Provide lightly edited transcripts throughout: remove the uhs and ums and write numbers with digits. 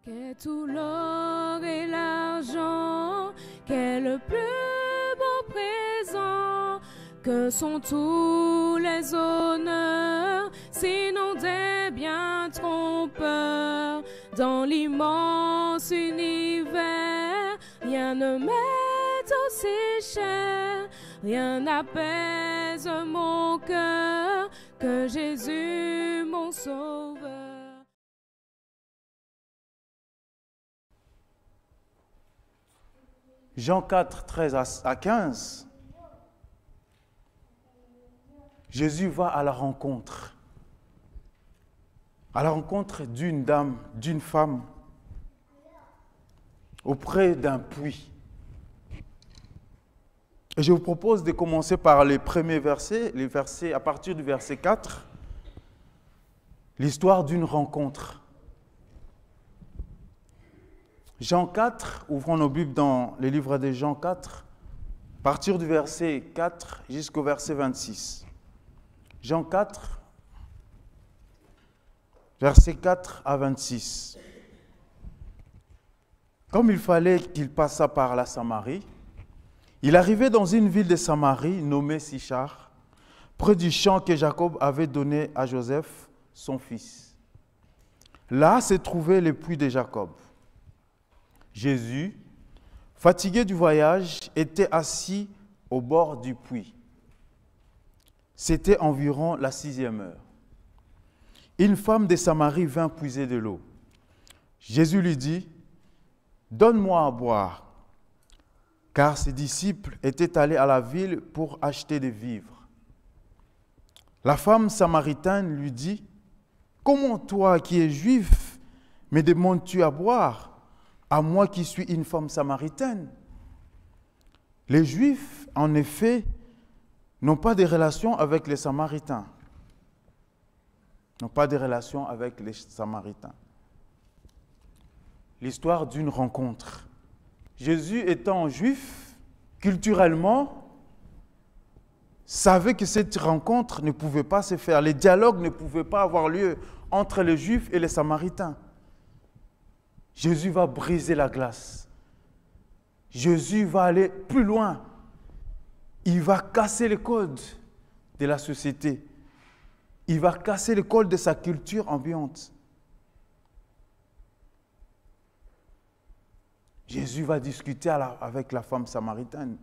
Qu'est tout l'or et l'argent, qu'est le plus beau présent, que sont tous les honneurs, sinon des biens trompeurs. Dans l'immense univers, rien ne m'est aussi cher, rien n'apaise mon cœur que Jésus mon sauveur. Jean 4, 13 à 15, Jésus va à la rencontre d'une dame, d'une femme, auprès d'un puits. Et je vous propose de commencer par les premiers versets, à partir du verset 4, l'histoire d'une rencontre. Jean 4, ouvrons nos Bibles dans les livres de Jean 4, à partir du verset 4 jusqu'au verset 26. Jean 4, versets 4 à 26. Comme il fallait qu'il passât par la Samarie, il arrivait dans une ville de Samarie nommée Sychar, près du champ que Jacob avait donné à Joseph, son fils. Là se trouvait le puits de Jacob. Jésus, fatigué du voyage, était assis au bord du puits. C'était environ la 6e heure. Une femme de Samarie vint puiser de l'eau. Jésus lui dit, « Donne-moi à boire. » Car ses disciples étaient allés à la ville pour acheter des vivres. La femme samaritaine lui dit, « Comment toi qui es juif, me demandes-tu à boire, à moi qui suis une femme samaritaine? » Les Juifs, en effet, n'ont pas de relation avec les Samaritains. L'histoire d'une rencontre. Jésus, étant juif, culturellement, savait que cette rencontre ne pouvait pas se faire. Les dialogues ne pouvaient pas avoir lieu entre les Juifs et les Samaritains. Jésus va briser la glace. Jésus va aller plus loin. Il va casser les codes de la société. Il va casser les codes de sa culture ambiante. Jésus va discuter avec la femme samaritaine.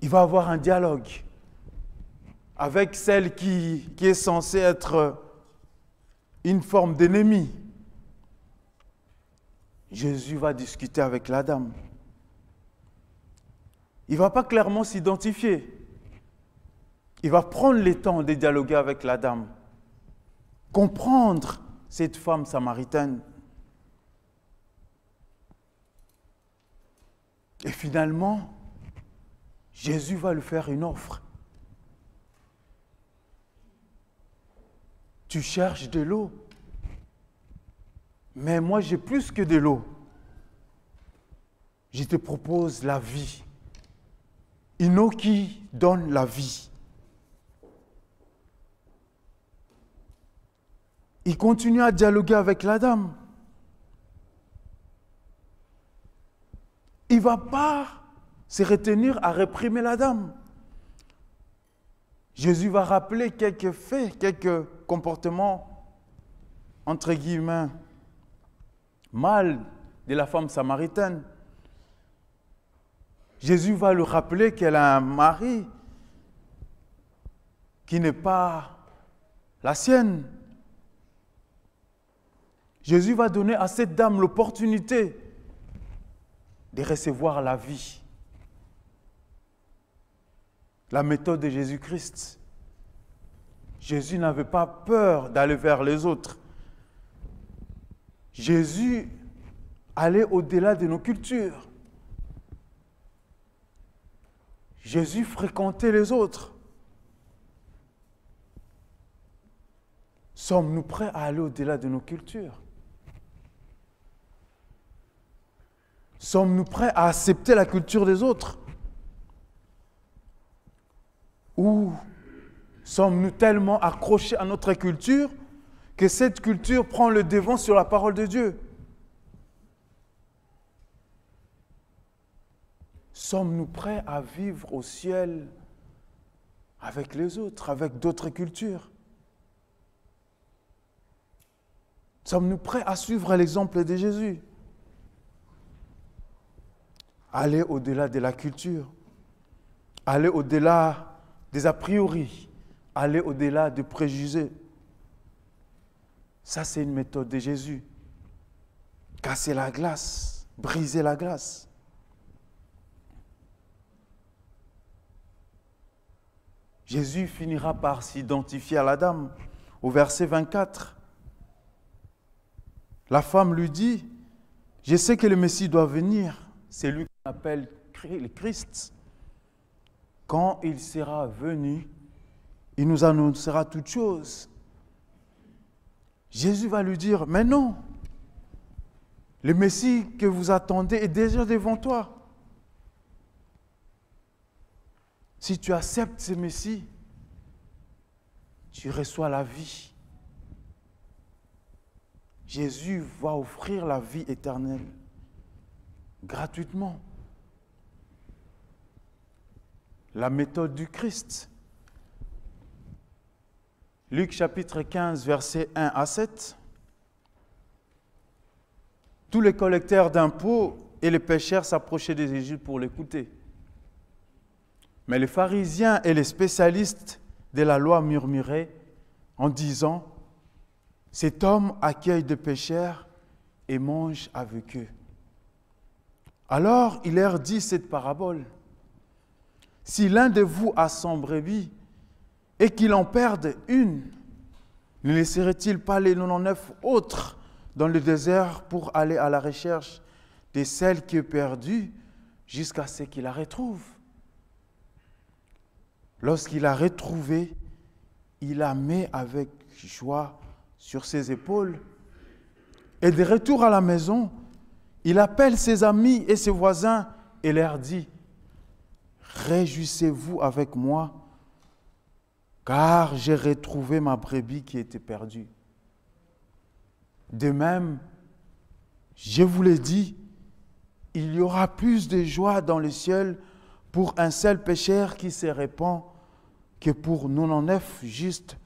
Il va avoir un dialogue avec celle qui est censée être une forme d'ennemi. Jésus va discuter avec la dame. Il ne va pas clairement s'identifier. Il va prendre le temps de dialoguer avec la dame, comprendre cette femme samaritaine. Et finalement, Jésus va lui faire une offre. Tu cherches de l'eau, mais moi j'ai plus que de l'eau. Je te propose la vie. Une eau qui donne la vie. Il continue à dialoguer avec la dame. Il ne va pas se retenir à réprimer la dame. Jésus va rappeler quelques faits, quelques comportements, entre guillemets, mal de la femme samaritaine. Jésus va lui rappeler qu'elle a un mari qui n'est pas la sienne. Jésus va donner à cette dame l'opportunité de recevoir la vie. La méthode de Jésus-Christ. Jésus n'avait pas peur d'aller vers les autres. Jésus allait au-delà de nos cultures. Jésus fréquentait les autres. Sommes-nous prêts à aller au-delà de nos cultures? Sommes-nous prêts à accepter la culture des autres? Ou sommes-nous tellement accrochés à notre culture que cette culture prend le devant sur la parole de Dieu. Sommes-nous prêts à vivre au ciel avec les autres, avec d'autres cultures? Sommes-nous prêts à suivre l'exemple de Jésus? Aller au-delà de la culture, aller au-delà des a priori, aller au-delà des préjugés. Ça, c'est une méthode de Jésus. Casser la glace, briser la glace. Jésus finira par s'identifier à la dame. Au verset 24, la femme lui dit, « Je sais que le Messie doit venir. » C'est lui qu'on appelle le Christ. Quand il sera venu, il nous annoncera toutes choses. Jésus va lui dire, « Mais non, le Messie que vous attendez est déjà devant toi. » Si tu acceptes ce Messie, tu reçois la vie. Jésus va offrir la vie éternelle gratuitement. La méthode du Christ. Luc chapitre 15, versets 1 à 7. Tous les collecteurs d'impôts et les pécheurs s'approchaient de Jésus pour l'écouter. Mais les pharisiens et les spécialistes de la loi murmuraient en disant, « Cet homme accueille des pécheurs et mange avec eux. » Alors il leur dit cette parabole. « Si l'un de vous a 100 brebis et qu'il en perde une, ne laisserait-il pas les 99 autres dans le désert pour aller à la recherche de celle qui est perdue jusqu'à ce qu'il la retrouve ? Lorsqu'il l'a retrouvée, il la met avec joie sur ses épaules. Et de retour à la maison, il appelle ses amis et ses voisins et leur dit, « Réjouissez-vous avec moi, car j'ai retrouvé ma brebis qui était perdue. » De même, je vous l'ai dit, il y aura plus de joie dans le ciel pour un seul pécheur qui se répand que pour 99 justes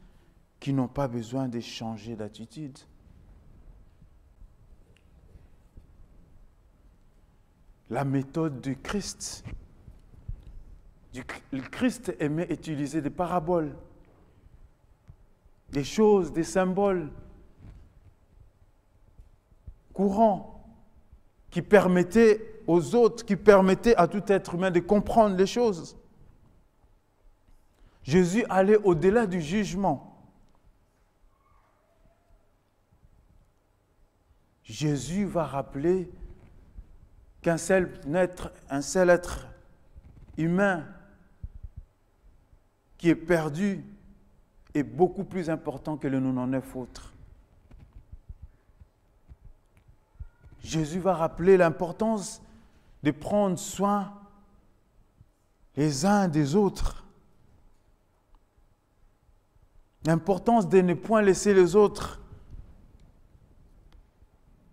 qui n'ont pas besoin de changer d'attitude. La méthode du Christ. Le Christ aimait utiliser des paraboles, des choses, des symboles courants qui permettaient aux autres, qui permettaient à tout être humain de comprendre les choses. Jésus allait au-delà du jugement. Jésus va rappeler qu'un seul être humain qui est perdu est beaucoup plus important que les 99 autres. Jésus va rappeler l'importance de prendre soin les uns des autres. L'importance de ne point laisser les autres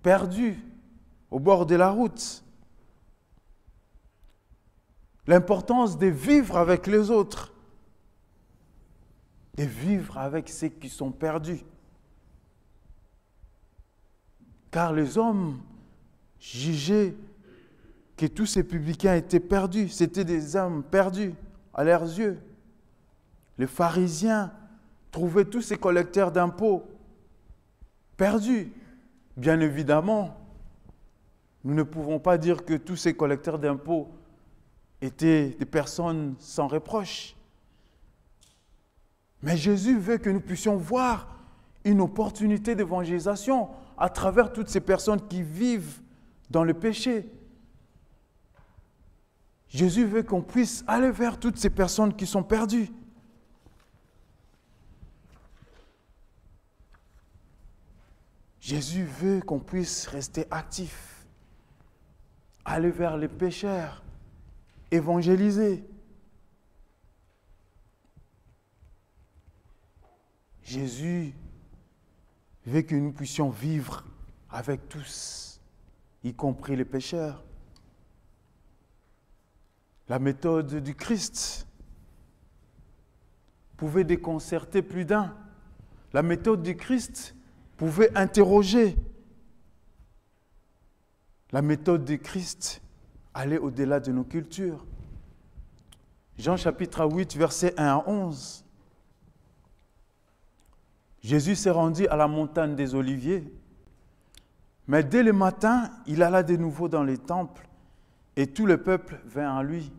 perdus au bord de la route. L'importance de vivre avec les autres, de vivre avec ceux qui sont perdus. Car les hommes jugeaient que tous ces publicains étaient perdus, c'étaient des hommes perdus à leurs yeux. Les pharisiens trouvaient tous ces collecteurs d'impôts perdus. Bien évidemment, nous ne pouvons pas dire que tous ces collecteurs d'impôts étaient des personnes sans reproche. Mais Jésus veut que nous puissions voir une opportunité d'évangélisation à travers toutes ces personnes qui vivent dans le péché. Jésus veut qu'on puisse aller vers toutes ces personnes qui sont perdues. Jésus veut qu'on puisse rester actif, aller vers les pécheurs, évangéliser. Jésus Il veut que nous puissions vivre avec tous, y compris les pécheurs. La méthode du Christ pouvait déconcerter plus d'un. La méthode du Christ pouvait interroger. La méthode du Christ allait au-delà de nos cultures. Jean chapitre 8, versets 1 à 11. Jésus s'est rendu à la montagne des Oliviers. Mais dès le matin, il alla de nouveau dans les temples et tout le peuple vint à lui.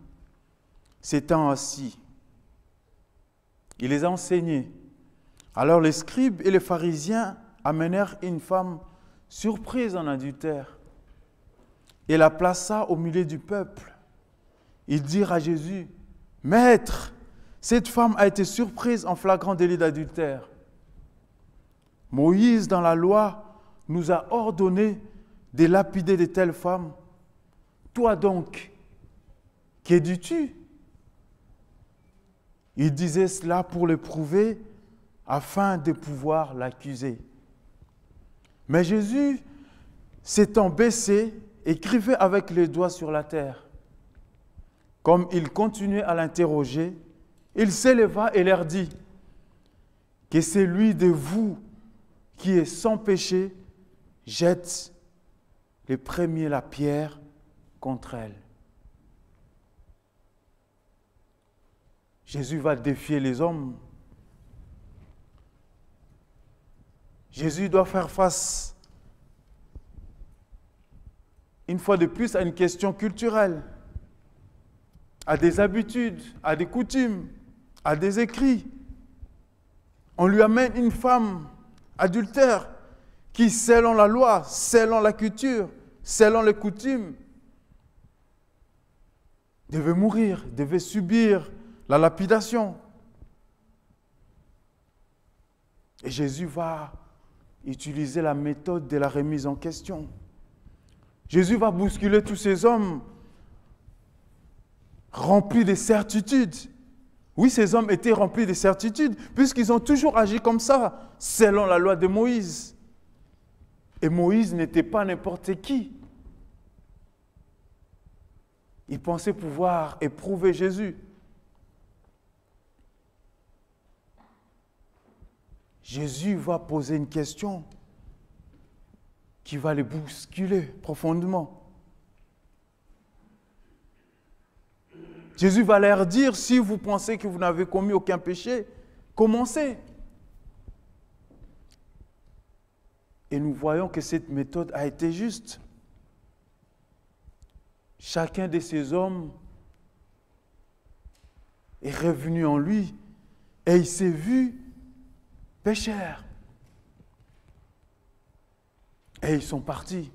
S'étant assis, il les a enseignés. Alors les scribes et les pharisiens amenèrent une femme surprise en adultère et la plaça au milieu du peuple. Ils dirent à Jésus, « Maître, cette femme a été surprise en flagrant délit d'adultère. Moïse, dans la loi, nous a ordonné de lapider de telles femmes. Toi donc, que dis-tu » Il disait cela pour le prouver, afin de pouvoir l'accuser. Mais Jésus, s'étant baissé, écrivait avec les doigts sur la terre. Comme il continuait à l'interroger, il s'éleva et leur dit, « Que celui de vous qui est sans péché jette le premier la pierre contre elle. » Jésus va défier les hommes. Jésus doit faire face, une fois de plus, à une question culturelle, à des habitudes, à des coutumes, à des écrits. On lui amène une femme adultère qui, selon la loi, selon la culture, selon les coutumes, devait mourir, devait subir la lapidation. Et Jésus va utiliser la méthode de la remise en question. Jésus va bousculer tous ces hommes remplis de certitudes. Oui, ces hommes étaient remplis de certitudes, puisqu'ils ont toujours agi comme ça, selon la loi de Moïse. Et Moïse n'était pas n'importe qui. Il pensait pouvoir éprouver Jésus. Jésus va poser une question qui va les bousculer profondément. Jésus va leur dire, si vous pensez que vous n'avez commis aucun péché, commencez. Et nous voyons que cette méthode a été juste. Chacun de ces hommes est revenu en lui et il s'est vu pécheur. Et ils sont partis.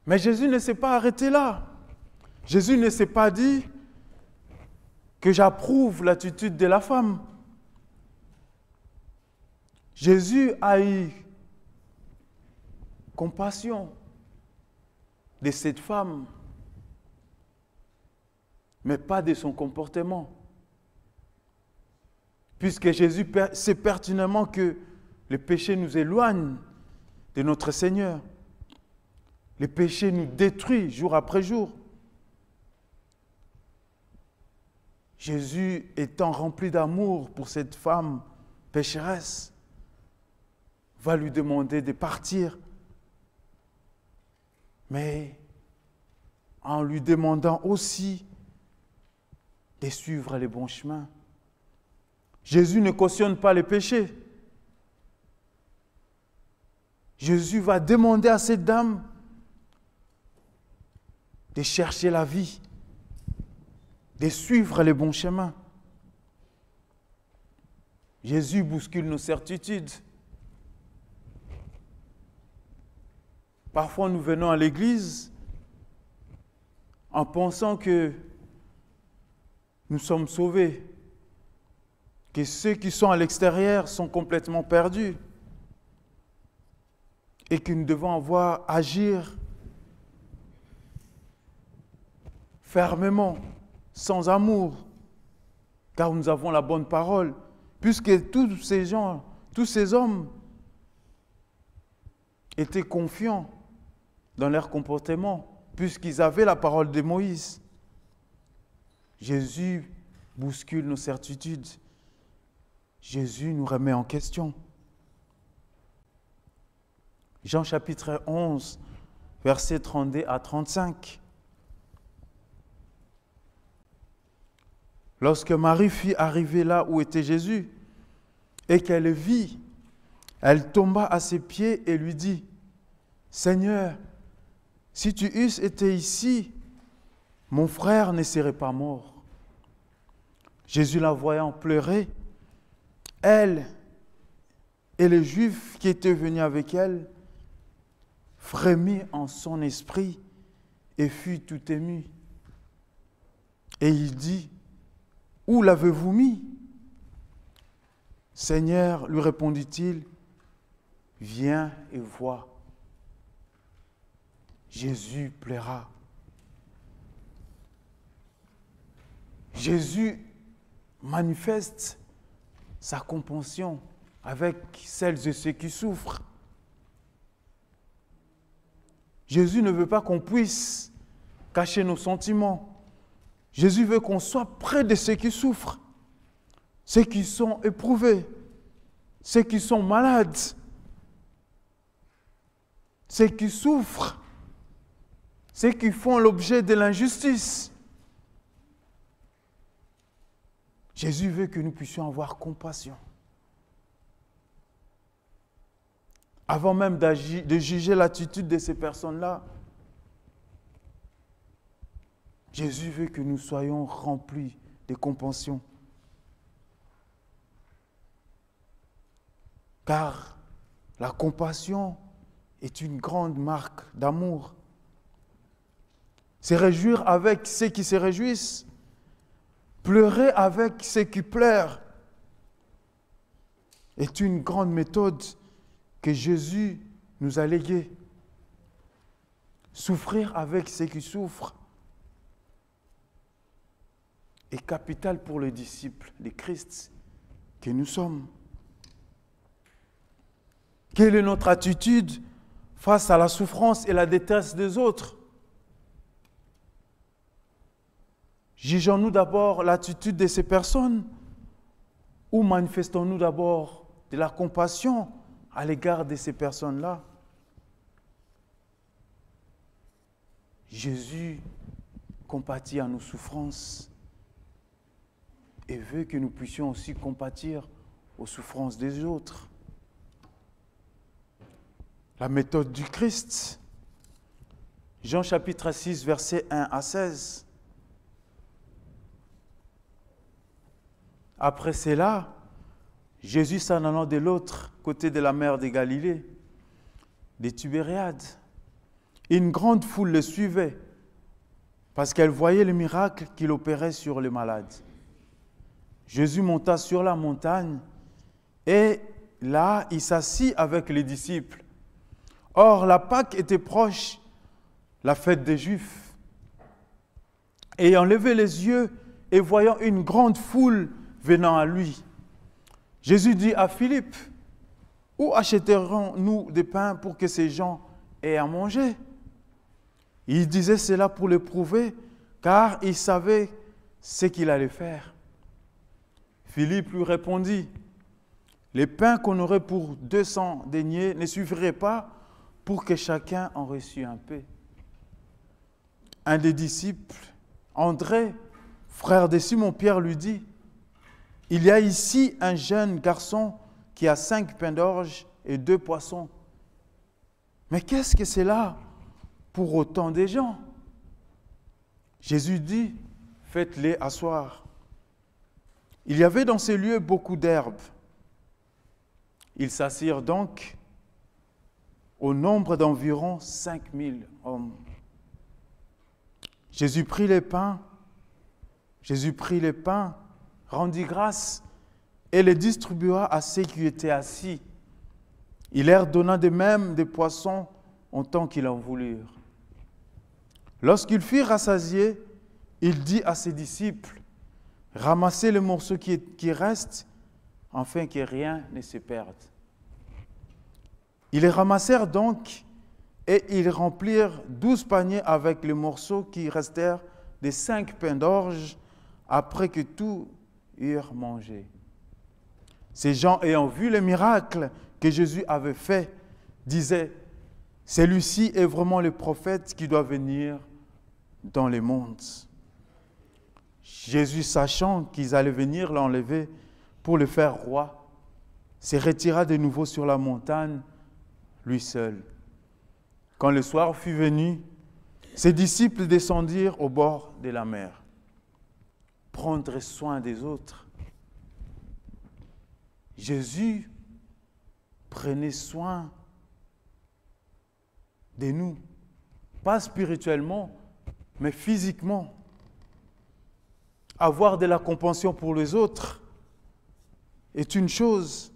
Mais Jésus ne s'est pas arrêté là. Jésus ne s'est pas dit que j'approuve l'attitude de la femme. Jésus a eu compassion de cette femme, mais pas de son comportement. Puisque Jésus sait pertinemment que le péché nous éloigne de notre Seigneur. Le péché nous détruit jour après jour. Jésus, étant rempli d'amour pour cette femme pécheresse, va lui demander de partir, mais en lui demandant aussi de suivre les bons chemins. Jésus ne cautionne pas les péchés. Jésus va demander à cette dame de chercher la vie, de suivre les bons chemins. Jésus bouscule nos certitudes. Parfois, nous venons à l'église en pensant que nous sommes sauvés, que ceux qui sont à l'extérieur sont complètement perdus et que nous devons agir fermement, sans amour, car nous avons la bonne parole, puisque tous ces gens, Tous ces hommes étaient confiants dans leur comportement, puisqu'ils avaient la parole de Moïse. Jésus bouscule nos certitudes. Jésus nous remet en question. Jean chapitre 11, versets 32 à 35. Lorsque Marie fut arrivée là où était Jésus et qu'elle le vit, elle tomba à ses pieds et lui dit, « Seigneur, si tu eusses été ici, mon frère ne serait pas mort. » Jésus la voyant pleurer, elle et les Juifs qui étaient venus avec elle, frémit en son esprit et fut tout ému. Et il dit, « Où l'avez-vous mis ?» Seigneur, lui répondit-il, « Viens et vois. » Jésus pleura. Jésus manifeste sa compassion avec celles et ceux qui souffrent. Jésus ne veut pas qu'on puisse cacher nos sentiments. Jésus veut qu'on soit près de ceux qui souffrent, ceux qui sont éprouvés, ceux qui sont malades, ceux qui souffrent, ceux qui font l'objet de l'injustice. Jésus veut que nous puissions avoir compassion. Avant même de juger l'attitude de ces personnes-là, Jésus veut que nous soyons remplis de compassion. Car la compassion est une grande marque d'amour. Se réjouir avec ceux qui se réjouissent, pleurer avec ceux qui pleurent, est une grande méthode que Jésus nous a léguée. Souffrir avec ceux qui souffrent est capital pour les disciples de Christ que nous sommes. Quelle est notre attitude face à la souffrance et la détresse des autres? Jugeons-nous d'abord l'attitude de ces personnes ou manifestons-nous d'abord de la compassion à l'égard de ces personnes-là? Jésus compatit à nos souffrances et veut que nous puissions aussi compatir aux souffrances des autres. La méthode du Christ. Jean chapitre 6, versets 1 à 16. Après cela, Jésus s'en allant de l'autre côté de la mer de Galilée, des Tibériades, une grande foule le suivait parce qu'elle voyait les miracles qu'il opérait sur les malades. Jésus monta sur la montagne et là, il s'assit avec les disciples. Or, la Pâque était proche, la fête des Juifs. Ayant levé les yeux et voyant une grande foule venant à lui, Jésus dit à Philippe, « Où achèterons-nous des pains pour que ces gens aient à manger ?» Il disait cela pour le prouver, car il savait ce qu'il allait faire. Philippe lui répondit, « Les pains qu'on aurait pour 200 deniers ne suffiraient pas pour que chacun en reçût un peu. » Un des disciples, André, frère de Simon-Pierre, lui dit, « Il y a ici un jeune garçon qui a 5 pains d'orge et 2 poissons. Mais qu'est-ce que c'est là pour autant de gens ?» Jésus dit, « Faites-les asseoir. » Il y avait dans ces lieux beaucoup d'herbes. Ils s'assirent donc au nombre d'environ 5000 hommes. Jésus prit les pains, rendit grâce et les distribua à ceux qui étaient assis. Il leur donna de même des poissons autant qu'ils en voulurent. Lorsqu'ils furent rassasiés, il dit à ses disciples, « Ramassez les morceaux qui restent afin que rien ne se perde. Ils les ramassèrent donc et ils remplirent 12 paniers avec les morceaux qui restèrent des 5 pains d'orge après que tous eurent mangé. Ces gens, ayant vu le miracle que Jésus avait fait, disaient « Celui-ci est vraiment le prophète qui doit venir dans le monde. » Jésus, sachant qu'ils allaient venir l'enlever pour le faire roi, se retira de nouveau sur la montagne, lui seul. Quand le soir fut venu, ses disciples descendirent au bord de la mer. Prendre soin des autres. Jésus prenait soin de nous, pas spirituellement, mais physiquement. Avoir de la compassion pour les autres est une chose,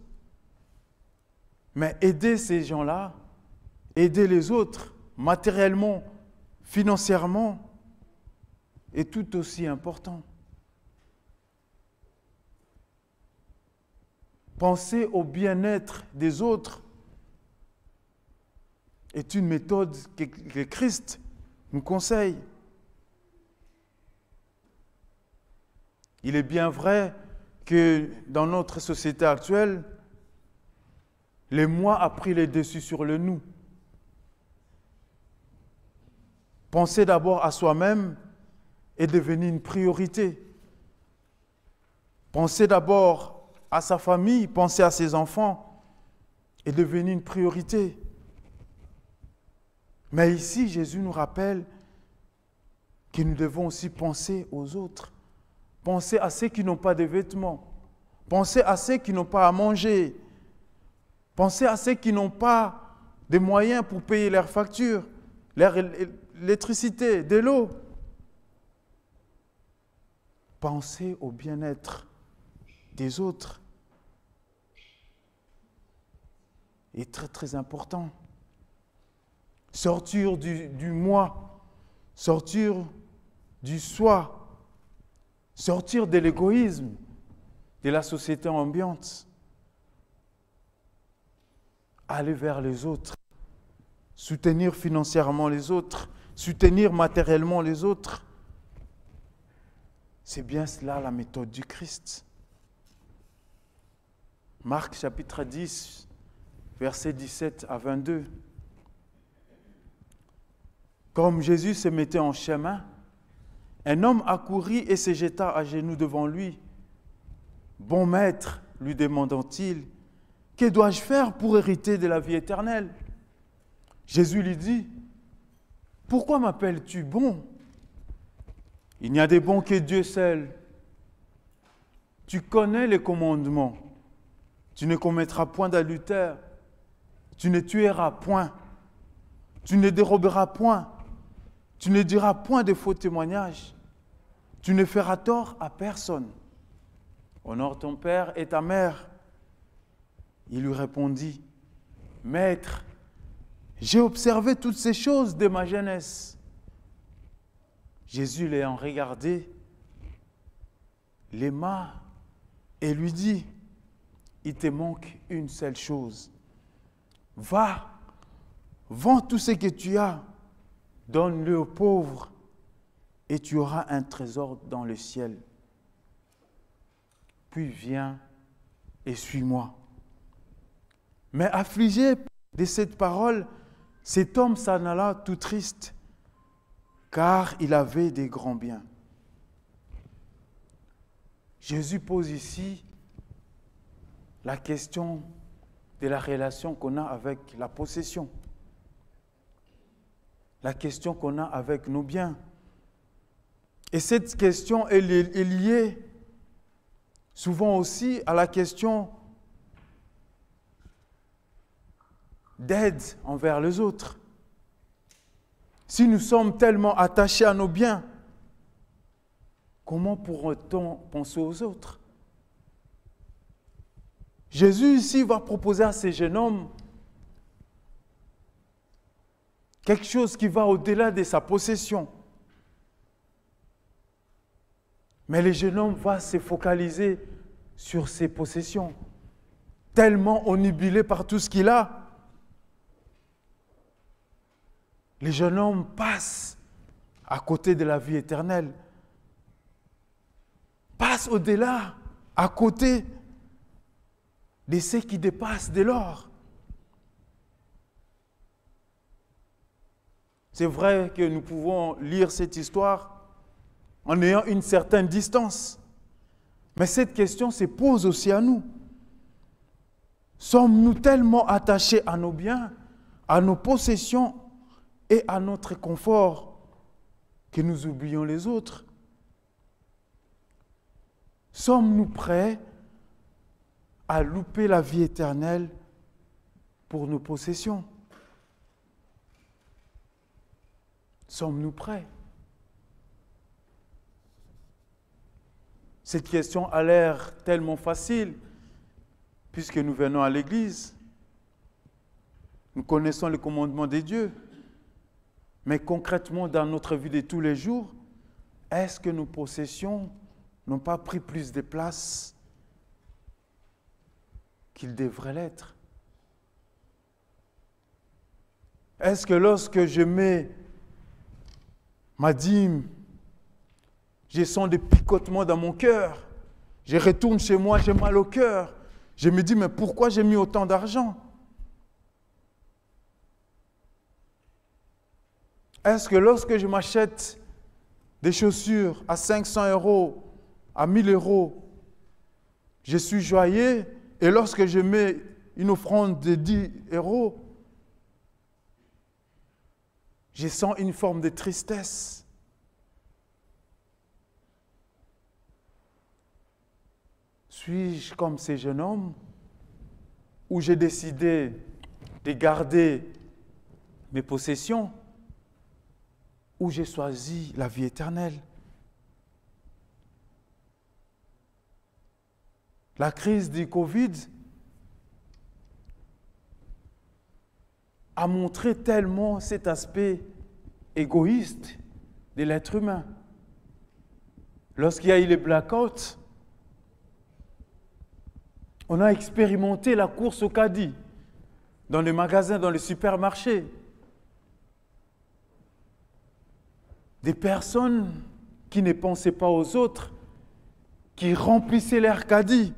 mais aider ces gens-là, aider les autres matériellement, financièrement, est tout aussi important. Penser au bien-être des autres est une méthode que Christ nous conseille. Il est bien vrai que dans notre société actuelle, le moi a pris le dessus sur le nous. Penser d'abord à soi-même est devenu une priorité. Penser d'abord à sa famille, penser à ses enfants est devenu une priorité. Mais ici, Jésus nous rappelle que nous devons aussi penser aux autres. Penser à ceux qui n'ont pas de vêtements. Penser à ceux qui n'ont pas à manger. Penser à ceux qui n'ont pas de moyens pour payer leurs factures, leur électricité, de l'eau. Penser au bien-être des autres est très très important. Sortir du moi, sortir du soi, sortir de l'égoïsme de la société ambiante, aller vers les autres, soutenir financièrement les autres, soutenir matériellement les autres. C'est bien cela la méthode du Christ. Marc chapitre 10, versets 17 à 22. Comme Jésus se mettait en chemin, un homme accourut et se jeta à genoux devant lui. « Bon maître, lui demandant-il, que dois-je faire pour hériter de la vie éternelle ?» Jésus lui dit, « Pourquoi m'appelles-tu bon ? Il n'y a de bons que Dieu seul. Tu connais les commandements. Tu ne commettras point d'adultère. Tu ne tueras point. Tu ne déroberas point. Tu ne diras point de faux témoignages. Tu ne feras tort à personne. Honore ton père et ta mère. » Il lui répondit, « Maître, j'ai observé toutes ces choses de ma jeunesse. » Jésus l'ayant regardé, l'aima et lui dit, « Il te manque une seule chose. Va, vends tout ce que tu as, donne-le aux pauvres, et tu auras un trésor dans le ciel. Puis viens et suis-moi. » Mais affligé de cette parole, cet homme s'en alla tout triste, car il avait des grands biens. Jésus pose ici la question de la relation qu'on a avec la possession, la question qu'on a avec nos biens. Et cette question est liée souvent aussi à la question d'aide envers les autres. Si nous sommes tellement attachés à nos biens, comment pourrait-on penser aux autres? Jésus ici va proposer à ces jeunes hommes quelque chose qui va au-delà de sa possession. Mais le jeune homme va se focaliser sur ses possessions, tellement omnibulé par tout ce qu'il a. Les jeunes hommes passent à côté de la vie éternelle, passent au-delà, à côté de ce qui dépasse de l'or. C'est vrai que nous pouvons lire cette histoire en ayant une certaine distance. Mais cette question se pose aussi à nous. Sommes-nous tellement attachés à nos biens, à nos possessions et à notre confort que nous oublions les autres? Sommes-nous prêts à louper la vie éternelle pour nos possessions? Sommes-nous prêts? Cette question a l'air tellement facile puisque nous venons à l'église. Nous connaissons les commandements de Dieu. Mais concrètement, dans notre vie de tous les jours, est-ce que nos possessions n'ont pas pris plus de place qu'ils devraient l'être? Est-ce que lorsque je mets ma dîme, je sens des picotements dans mon cœur, je retourne chez moi, j'ai mal au cœur, je me dis, mais pourquoi j'ai mis autant d'argent? Est-ce que lorsque je m'achète des chaussures à 500 €, à 1000 €, je suis joyeux, et lorsque je mets une offrande de 10 €, je sens une forme de tristesse? Suis-je comme ces jeunes hommes où j'ai décidé de garder mes possessions, ou j'ai choisi la vie éternelle? La crise du Covid a montré tellement cet aspect égoïste de l'être humain. Lorsqu'il y a eu les blackouts, on a expérimenté la course au caddie dans les magasins, dans les supermarchés. Des personnes qui ne pensaient pas aux autres, qui remplissaient leur caddie.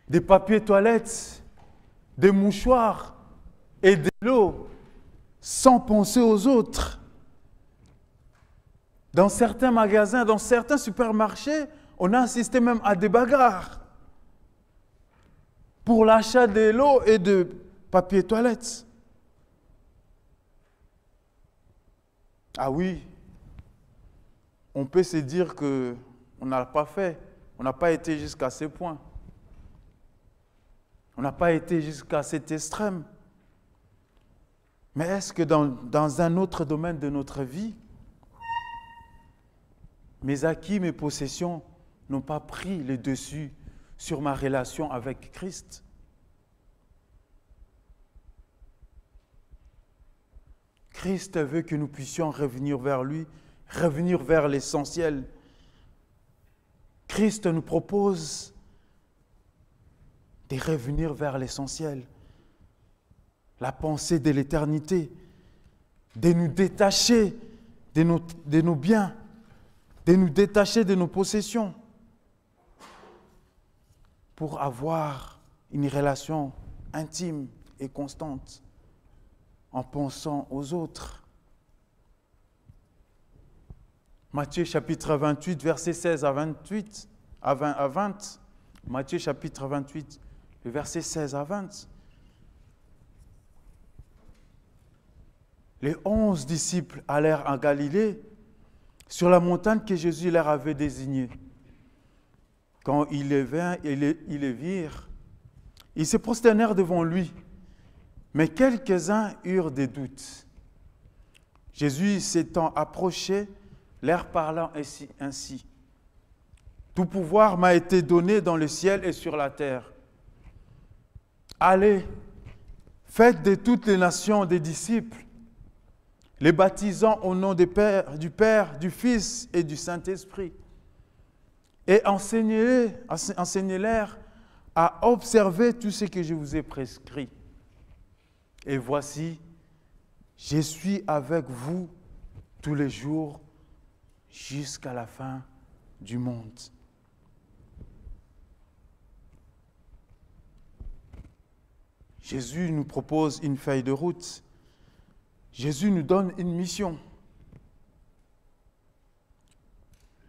Des papiers toilettes, des mouchoirs et de l'eau, sans penser aux autres. Dans certains magasins, dans certains supermarchés, on a assisté même à des bagarres pour l'achat de l'eau et de papier toilette. Ah oui, on peut se dire qu'on n'a pas fait, on n'a pas été jusqu'à ce point. On n'a pas été jusqu'à cet extrême. Mais est-ce que dans un autre domaine de notre vie, mes acquis, mes possessions n'ont pas pris le dessus sur ma relation avec Christ? Christ veut que nous puissions revenir vers lui, revenir vers l'essentiel. Christ nous propose de revenir vers l'essentiel, la pensée de l'éternité, de nous détacher de nos biens, de nous détacher de nos possessions, pour avoir une relation intime et constante en pensant aux autres. Matthieu chapitre 28, versets 16 à 28, à 20. Matthieu chapitre 28, le verset 16 à 20. Les 11 disciples allèrent en Galilée, sur la montagne que Jésus leur avait désignée. Quand ils les virent, ils se prosternèrent devant lui. Mais quelques-uns eurent des doutes. Jésus s'étant approché, leur parlant ainsi. Tout pouvoir m'a été donné dans le ciel et sur la terre. Allez, faites de toutes les nations des disciples, les baptisant au nom du Père, du Fils et du Saint-Esprit, et enseignez-leur à observer tout ce que je vous ai prescrit. Et voici, je suis avec vous tous les jours jusqu'à la fin du monde. Jésus nous propose une feuille de route. Jésus nous donne une mission.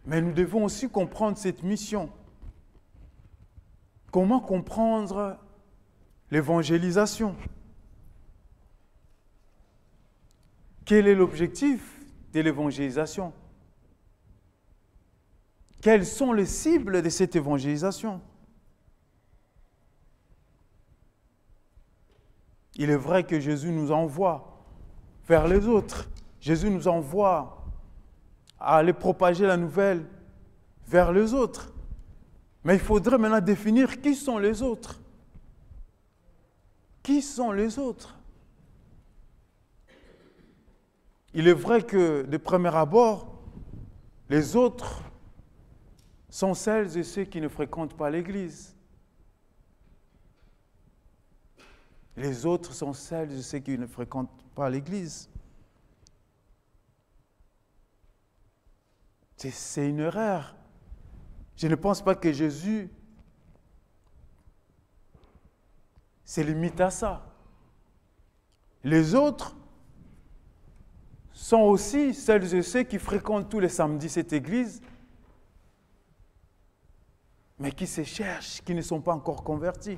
Mais nous devons aussi comprendre cette mission. Comment comprendre l'évangélisation? Quel est l'objectif de l'évangélisation? Quelles sont les cibles de cette évangélisation? Il est vrai que Jésus nous envoie vers les autres. Jésus nous envoie à aller propager la nouvelle vers les autres. Mais il faudrait maintenant définir qui sont les autres. Qui sont les autres? Il est vrai que, de premier abord, les autres sont celles et ceux qui ne fréquentent pas l'Église. Les autres sont celles et ceux qui ne fréquentent pas l'Église. C'est une erreur. Je ne pense pas que Jésus se limite à ça. Les autres sont aussi celles et ceux qui fréquentent tous les samedis cette église, mais qui se cherchent, qui ne sont pas encore convertis.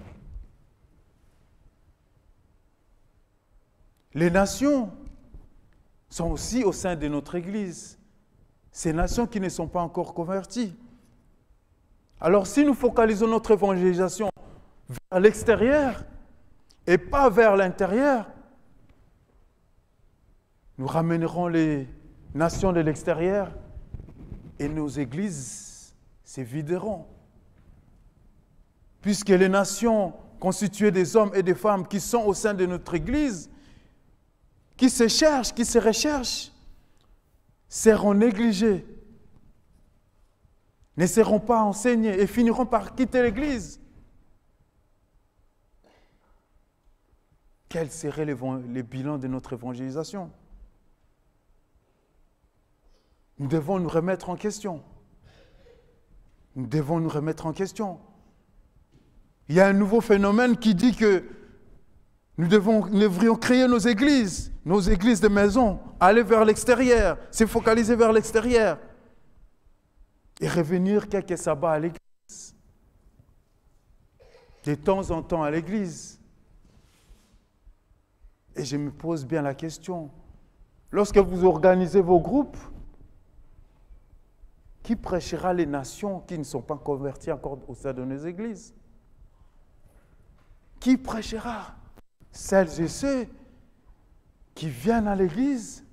Les nations sont aussi au sein de notre église. Ces nations qui ne sont pas encore converties. Alors si nous focalisons notre évangélisation vers l'extérieur et pas vers l'intérieur, nous ramènerons les nations de l'extérieur et nos églises se videront. Puisque les nations constituées des hommes et des femmes qui sont au sein de notre église, qui se cherchent, qui se recherchent, seront négligées, ne seront pas enseignées et finiront par quitter l'Église. Quel serait le bilan de notre évangélisation? Nous devons nous remettre en question. Nous devons nous remettre en question. Il y a un nouveau phénomène qui dit que nous devrions créer nos églises de maison, aller vers l'extérieur, se focaliser vers l'extérieur et revenir quelques sabbats à l'église. De temps en temps à l'église. Et je me pose bien la question, lorsque vous organisez vos groupes, qui prêchera les nations qui ne sont pas converties encore au sein de nos églises? Qui prêchera? Celles et ceux qui viennent à l'église,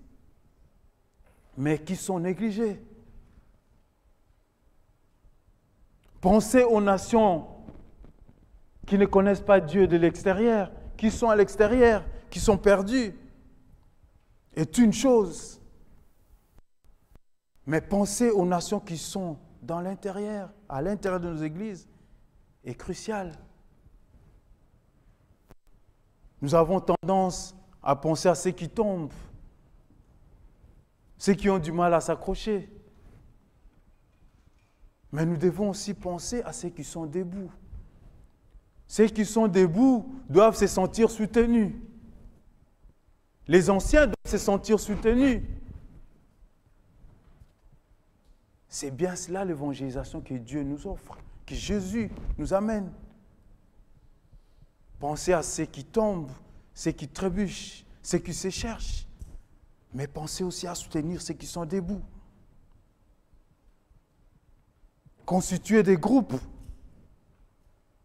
mais qui sont négligés. Pensez aux nations qui ne connaissent pas Dieu de l'extérieur, qui sont à l'extérieur, qui sont perdues. Est une chose. Mais pensez aux nations qui sont dans l'intérieur, à l'intérieur de nos églises, est crucial. Nous avons tendance à penser à ceux qui tombent, ceux qui ont du mal à s'accrocher. Mais nous devons aussi penser à ceux qui sont debout. Ceux qui sont debout doivent se sentir soutenus. Les anciens doivent se sentir soutenus. C'est bien cela l'évangélisation que Dieu nous offre, que Jésus nous amène. Pensez à ceux qui tombent, ceux qui trébuchent, ceux qui se cherchent. Mais pensez aussi à soutenir ceux qui sont debout. Constituer des groupes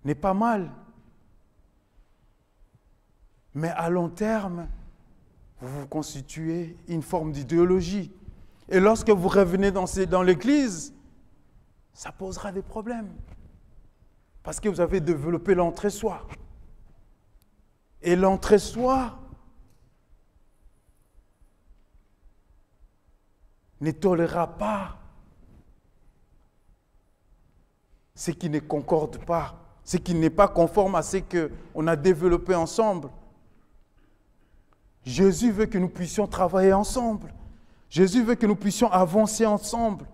n'est pas mal. Mais à long terme, vous constituez une forme d'idéologie. Et lorsque vous revenez dans l'église, ça posera des problèmes. Parce que vous avez développé l'entre-soi. Et l'entre-soi ne tolérera pas ce qui ne concorde pas ce qui n'est pas conforme à ce qu'on a développé ensemble. Jésus veut que nous puissions travailler ensemble. Jésus veut que nous puissions avancer ensemble.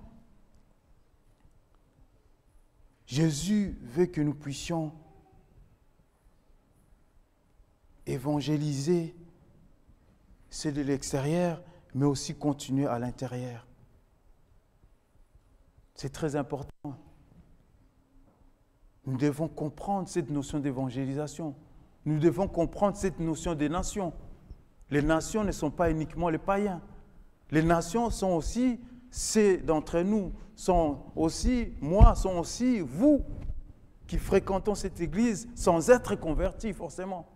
Jésus veut que nous puissions évangéliser ceux de l'extérieur, mais aussi continuer à l'intérieur. C'est très important. Nous devons comprendre cette notion d'évangélisation. Nous devons comprendre cette notion des nations. Les nations ne sont pas uniquement les païens. Les nations sont aussi ceux d'entre nous, sont aussi moi, sont aussi vous qui fréquentons cette église sans être convertis forcément.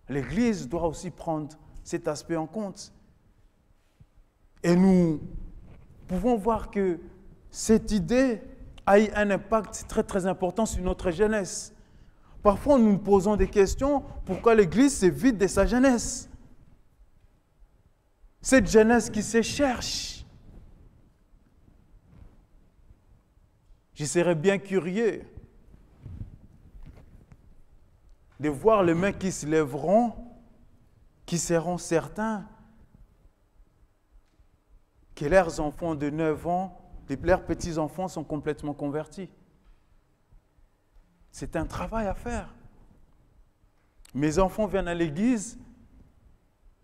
L'église doit aussi prendre cet aspect en compte. Et nous pouvons voir que cette idée a eu un impact très très important sur notre jeunesse. Parfois, nous nous posons des questions, pourquoi l'Église se vide de sa jeunesse? Cette jeunesse qui se cherche. Je serais bien curieux de voir les mains qui se lèveront, qui seront certains que leurs enfants de 9 ans, leurs petits-enfants sont complètement convertis. C'est un travail à faire. Mes enfants viennent à l'église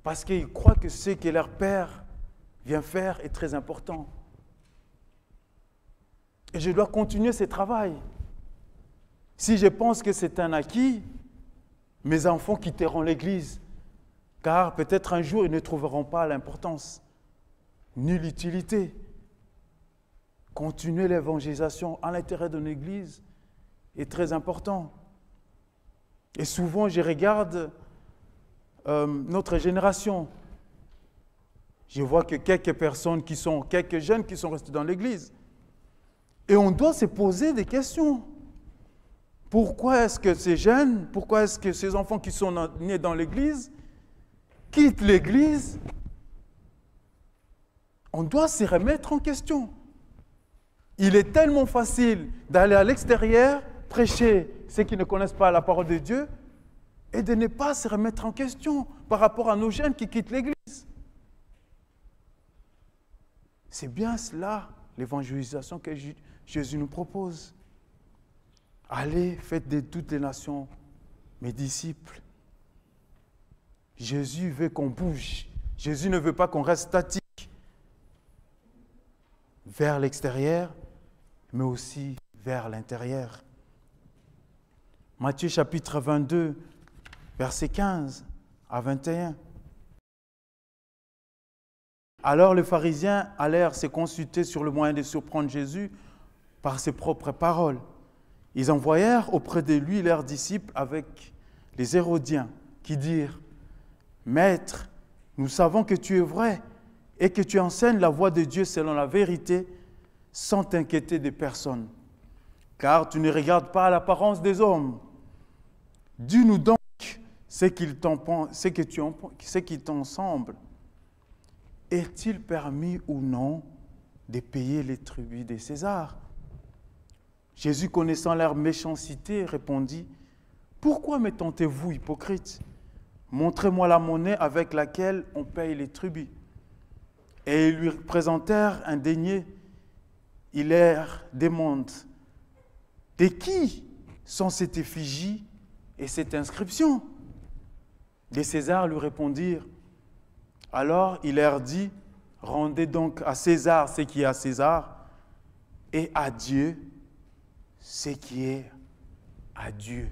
parce qu'ils croient que ce que leur père vient faire est très important. Et je dois continuer ce travail. Si je pense que c'est un acquis, mes enfants quitteront l'église, car peut-être un jour ils ne trouveront pas l'importance ni l'utilité. Continuer l'évangélisation à l'intérieur d'une église est très important. Et souvent, je regarde notre génération. Je vois que quelques jeunes qui sont restés dans l'église. Et on doit se poser des questions. Pourquoi est-ce que ces jeunes, pourquoi est-ce que ces enfants qui sont nés dans l'église quittent l'église? On doit se remettre en question. Il est tellement facile d'aller à l'extérieur, prêcher ceux qui ne connaissent pas la parole de Dieu et de ne pas se remettre en question par rapport à nos jeunes qui quittent l'église. C'est bien cela, l'évangélisation que Jésus nous propose. Allez, faites de toutes les nations mes disciples. Jésus veut qu'on bouge. Jésus ne veut pas qu'on reste statique vers l'extérieur, mais aussi vers l'intérieur. Matthieu chapitre 22, versets 15 à 21. Alors les pharisiens allèrent se consulter sur le moyen de surprendre Jésus par ses propres paroles. Ils envoyèrent auprès de lui leurs disciples avec les Hérodiens qui dirent « Maître, nous savons que tu es vrai et que tu enseignes la voie de Dieu selon la vérité sans t'inquiéter de personne, car tu ne regardes pas l'apparence des hommes. Dis-nous donc ce qui t'en semble. Est-il permis ou non de payer les tributs de César ?» Jésus, connaissant leur méchanceté, répondit « Pourquoi me tentez-vous, hypocrite? Montrez-moi la monnaie avec laquelle on paye les tributs. » Et ils lui présentèrent un denier. Il leur demande « De qui sont cette effigie et cette inscription ?» Les Césars lui répondirent. Alors il leur dit « Rendez donc à César ce qui est à César et à Dieu ce qui est à Dieu. »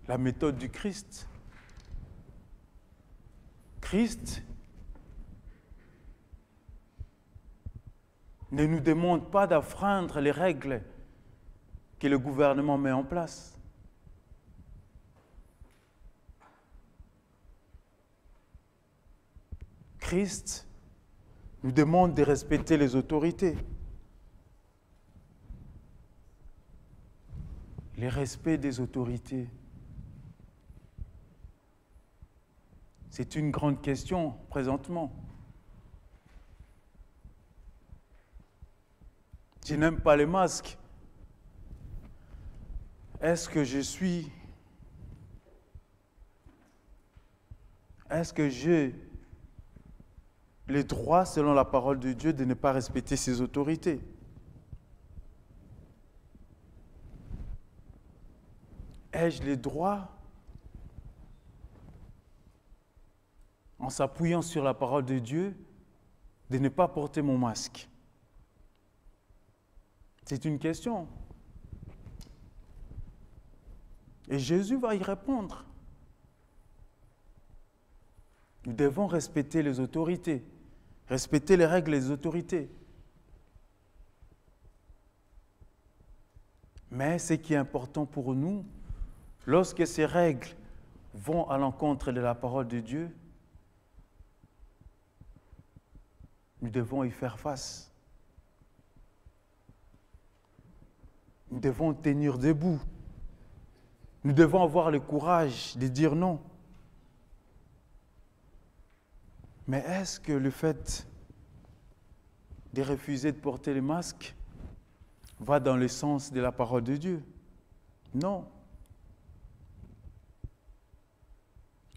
La méthode du Christ. Christ ne nous demande pas d'enfreindre les règles que le gouvernement met en place. Christ nous demande de respecter les autorités. Le respect des autorités, c'est une grande question présentement. Je n'aime pas les masques. Est-ce que j'ai le droit, selon la parole de Dieu, de ne pas respecter ses autorités? Ai-je le droit, en s'appuyant sur la parole de Dieu, de ne pas porter mon masque? C'est une question. Et Jésus va y répondre. Nous devons respecter les autorités, respecter les règles des autorités. Mais ce qui est important pour nous, lorsque ces règles vont à l'encontre de la parole de Dieu, nous devons y faire face. Nous devons tenir debout. Nous devons avoir le courage de dire non. Mais est-ce que le fait de refuser de porter le masque va dans le sens de la parole de Dieu? Non.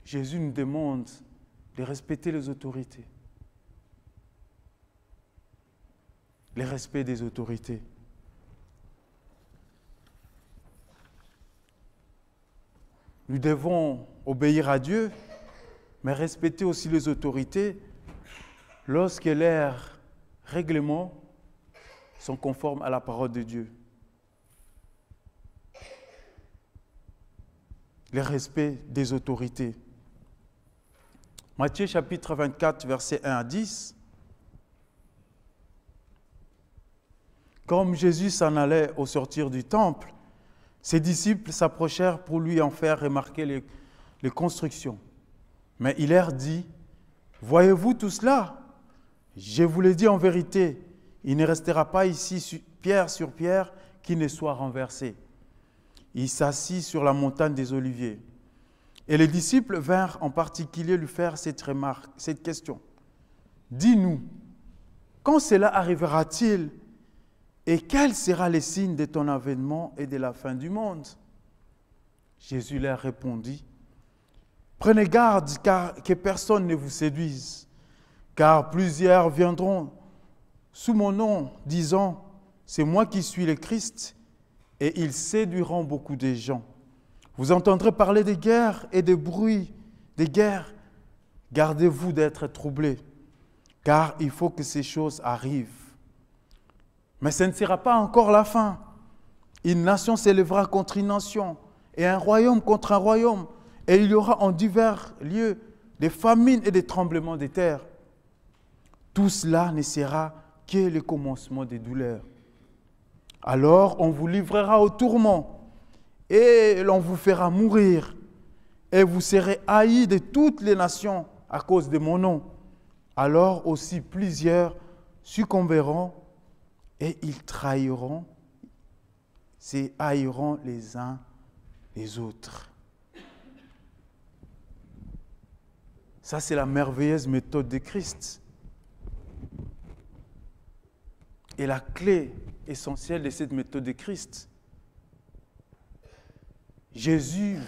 Jésus nous demande de respecter les autorités. Le respect des autorités. Nous devons obéir à Dieu, mais respecter aussi les autorités lorsque leurs règlements sont conformes à la parole de Dieu. Le respect des autorités. Matthieu chapitre 24, versets 1 à 10. Comme Jésus s'en allait au sortir du temple, ses disciples s'approchèrent pour lui en faire remarquer les constructions. Mais il leur dit, « Voyez-vous tout cela? Je vous le dis en vérité, il ne restera pas ici pierre sur pierre qui ne soit renversée. » Il s'assit sur la montagne des Oliviers. Et les disciples vinrent en particulier lui faire cette remarque, cette question. « Dis-nous, quand cela arrivera-t-il? Et quel sera le signe de ton avènement et de la fin du monde? » Jésus leur répondit, « Prenez garde que personne ne vous séduise, car plusieurs viendront sous mon nom, disant, « C'est moi qui suis le Christ », et ils séduiront beaucoup de gens. Vous entendrez parler de guerres et de bruits de guerres. Gardez-vous d'être troublés, car il faut que ces choses arrivent. Mais ce ne sera pas encore la fin. Une nation s'élèvera contre une nation, et un royaume contre un royaume, et il y aura en divers lieux des famines et des tremblements de terre. Tout cela ne sera que le commencement des douleurs. Alors on vous livrera au tourment, et l'on vous fera mourir, et vous serez haïs de toutes les nations à cause de mon nom. Alors aussi plusieurs succomberont, et ils trahiront, haïront les uns les autres. Ça, c'est la merveilleuse méthode de Christ. Et la clé essentielle de cette méthode de Christ. Jésus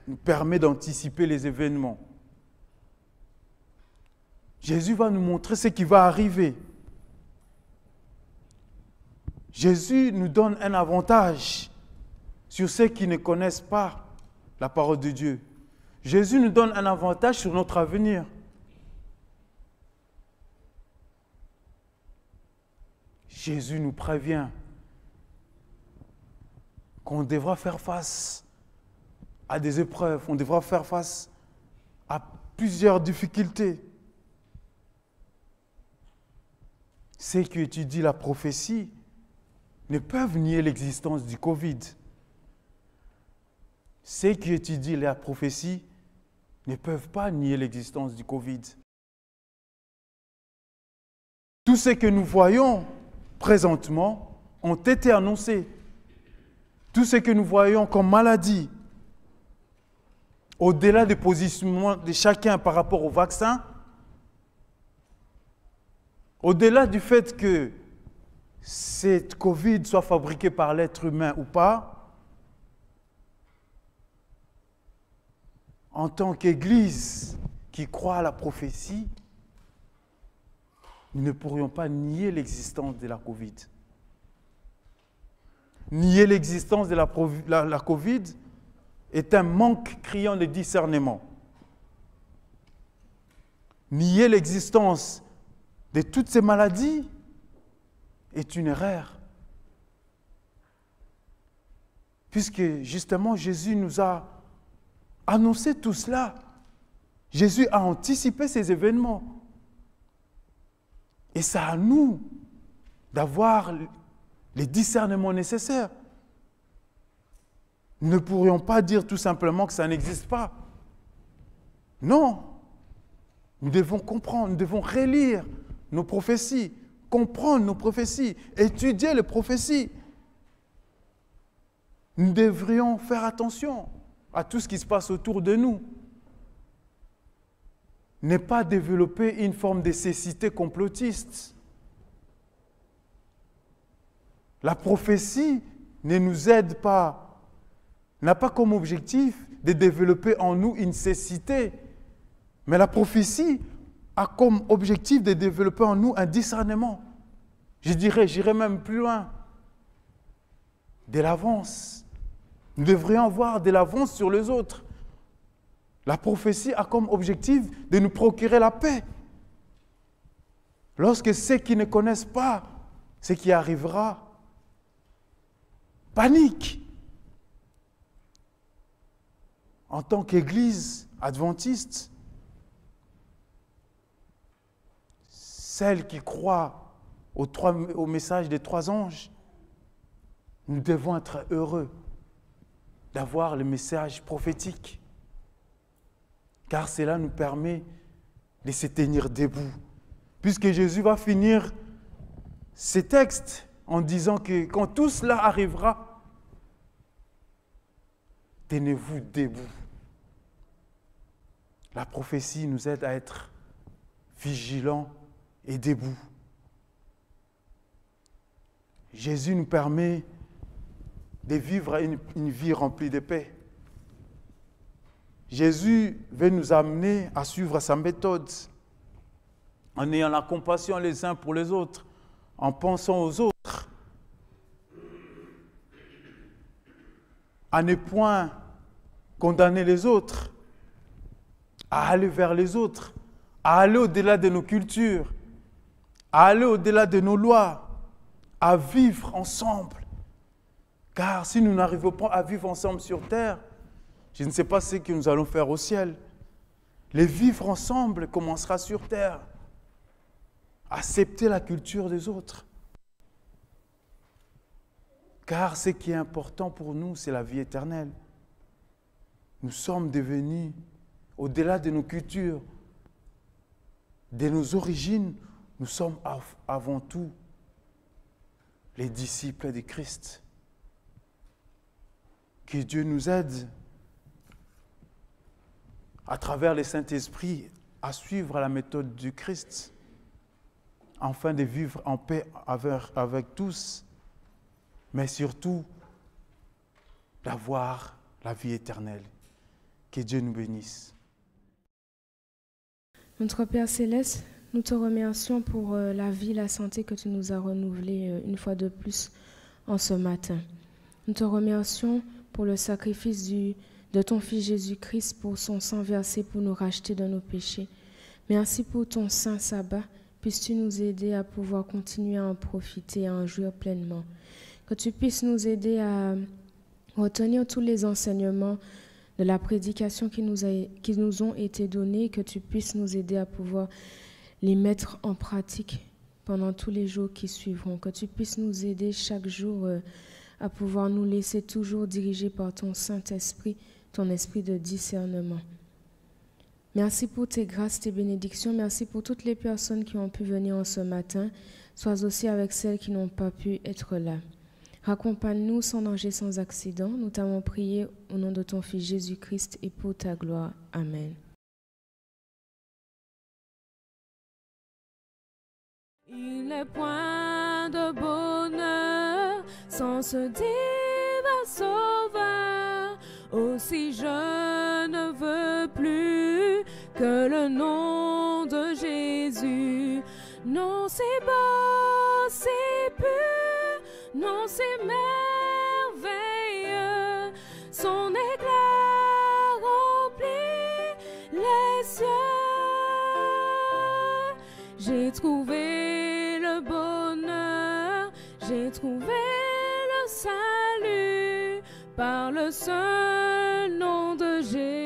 nous permet d'anticiper les événements. Jésus va nous montrer ce qui va arriver. Jésus nous donne un avantage sur ceux qui ne connaissent pas la parole de Dieu. Jésus nous donne un avantage sur notre avenir. Jésus nous prévient qu'on devra faire face à des épreuves, on devra faire face à plusieurs difficultés. Ceux qui étudient la prophétie ne peuvent nier l'existence du Covid. Ceux qui étudient la prophétie ne peuvent pas nier l'existence du Covid. Tout ce que nous voyons présentement ont été annoncés. Tout ce que nous voyons comme maladie, au-delà des positionnements de chacun par rapport au vaccin, au-delà du fait que cette Covid soit fabriquée par l'être humain ou pas, en tant qu'Église qui croit à la prophétie, nous ne pourrions pas nier l'existence de la Covid. Nier l'existence de la Covid est un manque criant de discernement. Nier l'existence de toutes ces maladies est une erreur. Puisque justement Jésus nous a annoncé tout cela. Jésus a anticipé ces événements. Et c'est à nous d'avoir les discernements nécessaires. Nous ne pourrions pas dire tout simplement que ça n'existe pas. Non. Nous devons comprendre, nous devons relire nos prophéties, comprendre nos prophéties, étudier les prophéties. Nous devrions faire attention à tout ce qui se passe autour de nous. Ne pas développer une forme de cécité complotiste. La prophétie ne nous aide pas, n'a pas comme objectif de développer en nous une cécité, mais la prophétie a comme objectif de développer en nous un discernement. J'irai même plus loin, de l'avance. Nous devrions avoir de l'avance sur les autres. La prophétie a comme objectif de nous procurer la paix. Lorsque ceux qui ne connaissent pas ce qui arrivera, panique. En tant qu'Église adventiste, celle qui croit au message des 3 anges, nous devons être heureux d'avoir le message prophétique, car cela nous permet de se tenir debout. Puisque Jésus va finir ces textes en disant que quand tout cela arrivera, tenez-vous debout. La prophétie nous aide à être vigilants et debout. Jésus nous permet de vivre une vie remplie de paix. Jésus veut nous amener à suivre sa méthode, en ayant la compassion les uns pour les autres, en pensant aux autres, à ne point condamner les autres, à aller vers les autres, à aller au-delà de nos cultures, à aller au-delà de nos lois, à vivre ensemble. Car si nous n'arrivons pas à vivre ensemble sur terre, je ne sais pas ce que nous allons faire au ciel. Le vivre ensemble commencera sur terre. Accepter la culture des autres. Car ce qui est important pour nous, c'est la vie éternelle. Nous sommes devenus, au-delà de nos cultures, de nos origines, nous sommes avant tout les disciples de Christ. Que Dieu nous aide à travers le Saint-Esprit à suivre la méthode du Christ, afin de vivre en paix avec tous, mais surtout d'avoir la vie éternelle. Que Dieu nous bénisse. Notre Père Céleste, nous te remercions pour la vie, la santé que tu nous as renouvelée une fois de plus en ce matin. Nous te remercions pour le sacrifice de ton Fils Jésus-Christ, pour son sang versé pour nous racheter de nos péchés. Merci pour ton saint sabbat. Puisses-tu nous aider à pouvoir continuer à en profiter, à en jouir pleinement. Que tu puisses nous aider à retenir tous les enseignements de la prédication qui nous ont été donnés, que tu puisses nous aider à pouvoir les mettre en pratique pendant tous les jours qui suivront. Que tu puisses nous aider chaque jour à pouvoir nous laisser toujours diriger par ton Saint-Esprit, ton esprit de discernement. Merci pour tes grâces, tes bénédictions. Merci pour toutes les personnes qui ont pu venir en ce matin. Sois aussi avec celles qui n'ont pas pu être là. Raccompagne-nous sans danger, sans accident. Nous t'avons prié au nom de ton Fils Jésus-Christ et pour ta gloire. Amen. Il n'est point point de bonheur sans ce divin sauveur. Aussi je ne veux plus que le nom de Jésus. Non, c'est beau, c'est pur, non, c'est merveilleux. Son éclat remplit les cieux. J'ai trouvé le bonheur, j'ai trouvé le salut par le seul nom de Jésus.